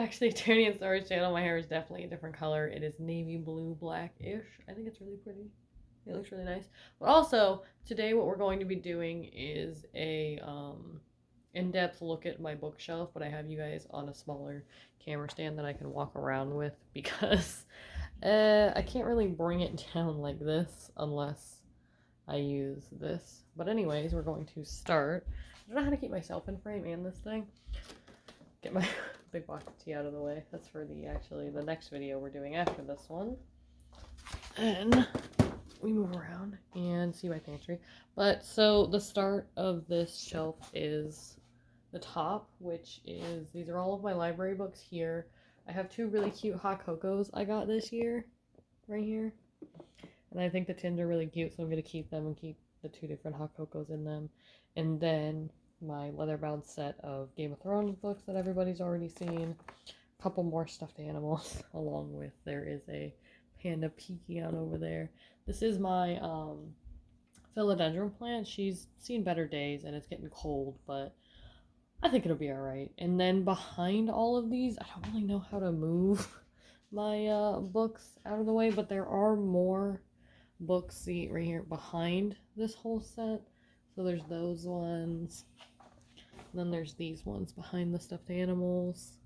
actually Tony and Story's channel. My hair is definitely a different color. It is navy blue black-ish. I think it's really pretty. It looks really nice. But also, today what we're going to be doing is a in-depth look at my bookshelf, but I have you guys on a smaller camera stand that I can walk around with because I can't really bring it down like this unless I use this. But anyways, we're going to start. I don't know how to keep myself in frame and this thing. Get my big box of tea out of the way. That's for the next video we're doing after this one. And we move around and see my pantry. But so the start of this shelf is the top, which is, these are all of my library books here. I have two really cute hot cocos I got this year, right here. And I think the tins are really cute, so I'm going to keep them and keep the two different hot cocos in them. And then my leather-bound set of Game of Thrones books that everybody's already seen. A couple more stuffed animals, along with there is a panda peeking out over there. This is my philodendron plant. She's seen better days, and it's getting cold, but I think it'll be alright. And then behind all of these, I don't really know how to move my books out of the way, but there are more books, see, right here behind this whole set. So there's those ones. And then there's these ones behind the stuffed animals.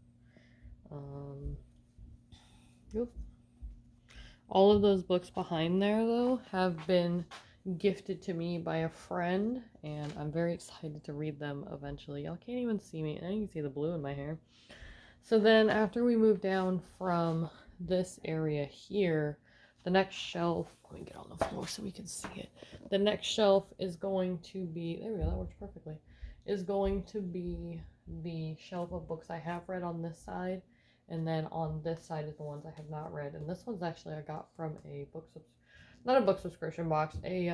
Yep. All of those books behind there, though, have been gifted to me by a friend, and I'm very excited to read them eventually. Y'all can't even see me. Now you can see the blue in my hair. So then after we move down from this area here, the next shelf, let me get on the floor so we can see it. The next shelf is going to be, there we go, that works perfectly, is going to be the shelf of books I have read on this side. And then on this side is the ones I have not read. And this one's actually I got from a not a book subscription box, a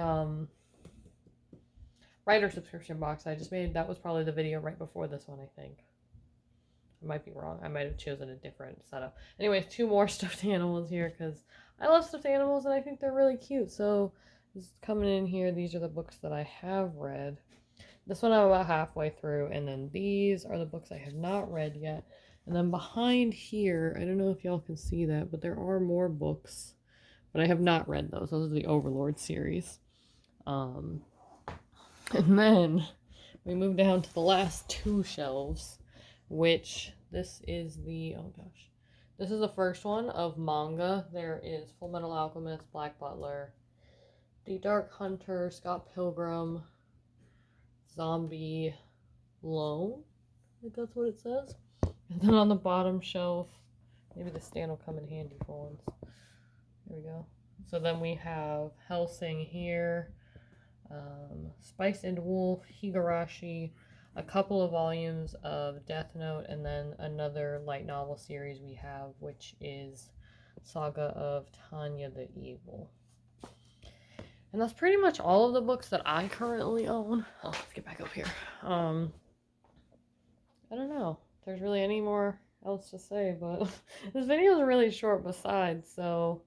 writer subscription box I just made. That was probably the video right before this one, I think. I might be wrong. I might have chosen a different setup. Anyways, two more stuffed animals here because I love stuffed animals and I think they're really cute. So coming in here, these are the books that I have read. This one I'm about halfway through, and then these are the books I have not read yet. And then behind here, I don't know if y'all can see that, but there are more books, but I have not read those. Those are the Overlord series. And then we move down to the last two shelves, which this is the, oh gosh, this is the first one of manga. There is Fullmetal Alchemist, Black Butler, The Dark Hunter, Scott Pilgrim, Zombie Lone, I think that's what it says. And then on the bottom shelf, maybe the stand will come in handy for once. There we go. So then we have Hellsing here, Spice and Wolf, Higurashi, a couple of volumes of Death Note, and then another light novel series we have, which is Saga of Tanya the Evil. And that's pretty much all of the books that I currently own. Oh, let's get back up here. I don't know if there's really any more else to say, but this video is really short besides, so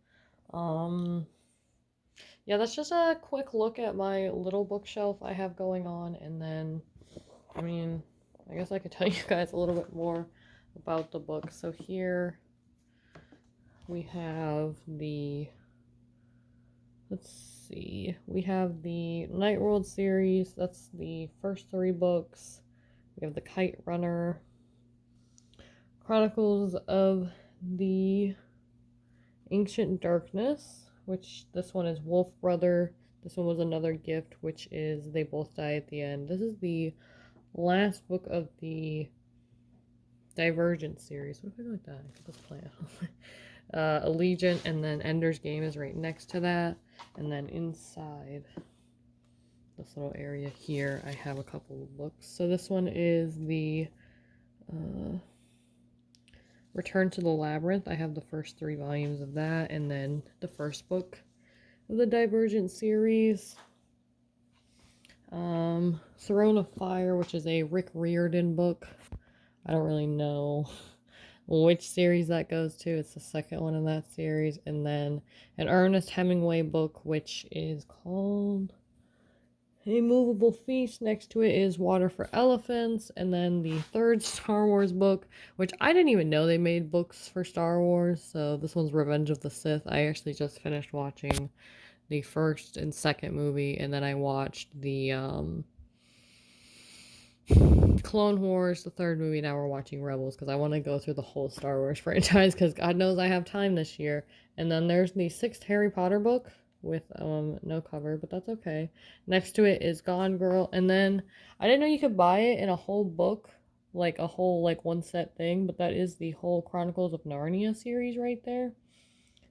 yeah, that's just a quick look at my little bookshelf I have going on. And then, I mean, I guess I could tell you guys a little bit more about the book. So here we have the, let's see, we have the Night World series. That's the first three books. We have the Kite Runner, Chronicles of the Ancient Darkness, which this one is Wolf Brother. This one was another gift, which is They Both Die at the End. This is the last book of the Divergent series. What if I do like that? I could just play it. Allegiant, and then Ender's Game is right next to that. And then inside this little area here, I have a couple of books. So this one is the Return to the Labyrinth. I have the first three volumes of that, and then the first book of the Divergent series. Throne of Fire, which is a Rick Riordan book. I don't really know which series that goes to. It's the second one in that series. And then an Ernest Hemingway book, which is called A Movable Feast. Next to it is Water for Elephants. And then the third Star Wars book, which I didn't even know they made books for Star Wars. So this one's Revenge of the Sith. I actually just finished watching the first and second movie, and then I watched the Clone Wars, the third movie. Now we're watching Rebels because I want to go through the whole Star Wars franchise because God knows I have time this year. And then there's the sixth Harry Potter book with no cover, but that's okay. Next to it is Gone Girl, and then I didn't know you could buy it in a whole book, like a whole like one set thing, but that is the whole Chronicles of Narnia series right there.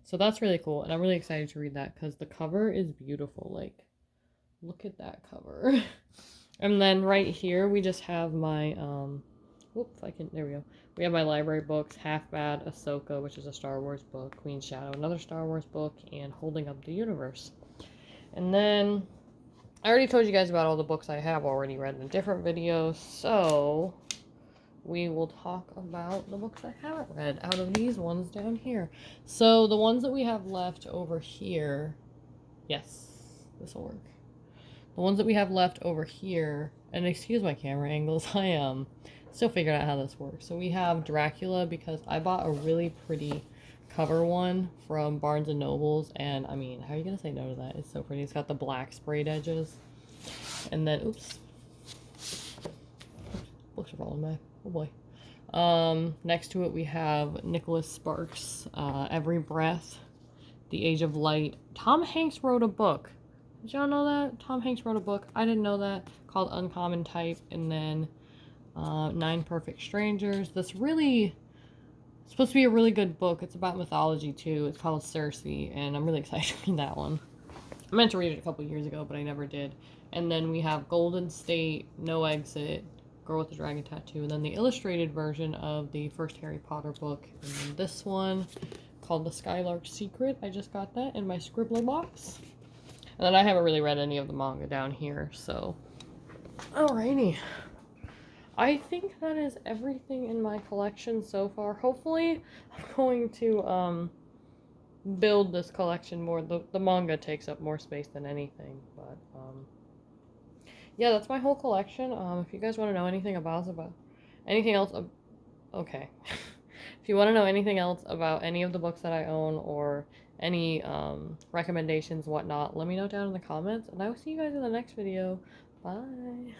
So that's really cool, and I'm really excited to read that because the cover is beautiful. Like, look at that cover. And then right here we just have my if I can, there we go. We have my library books: Half Bad, Ahsoka, which is a Star Wars book, Queen's Shadow, another Star Wars book, and Holding Up the Universe. And then I already told you guys about all the books I have already read in different videos, so we will talk about the books I haven't read out of these ones down here. So the ones that we have left over here, yes, this will work. The ones that we have left over here, and excuse my camera angles, I still figuring out how this works. So we have Dracula because I bought a really pretty cover one from Barnes and Nobles, and I mean, how are you gonna say no to that? It's so pretty. It's got the black sprayed edges, and then oops, books are falling back. Oh boy. Next to it we have Nicholas Sparks, Every Breath, The Age of Light. Tom Hanks wrote a book. Did y'all know that? Tom Hanks wrote a book. I didn't know that. Called Uncommon Type. And then 9 Perfect Strangers. This really supposed to be a really good book. It's about mythology too. It's called Circe, and I'm really excited to read that one. I meant to read it a couple years ago, but I never did. And then we have Golden State, No Exit, Girl with the Dragon Tattoo, and then the illustrated version of the first Harry Potter book. And then this one called The Skylark Secret. I just got that in my Scribbler box. And then I haven't really read any of the manga down here, so. Alrighty. I think that is everything in my collection so far. Hopefully, I'm going to build this collection more. The manga takes up more space than anything, but yeah, that's my whole collection. If you guys want to know anything about anything else, okay. If you want to know anything else about any of the books that I own or any recommendations, whatnot, let me know down in the comments, and I will see you guys in the next video. Bye.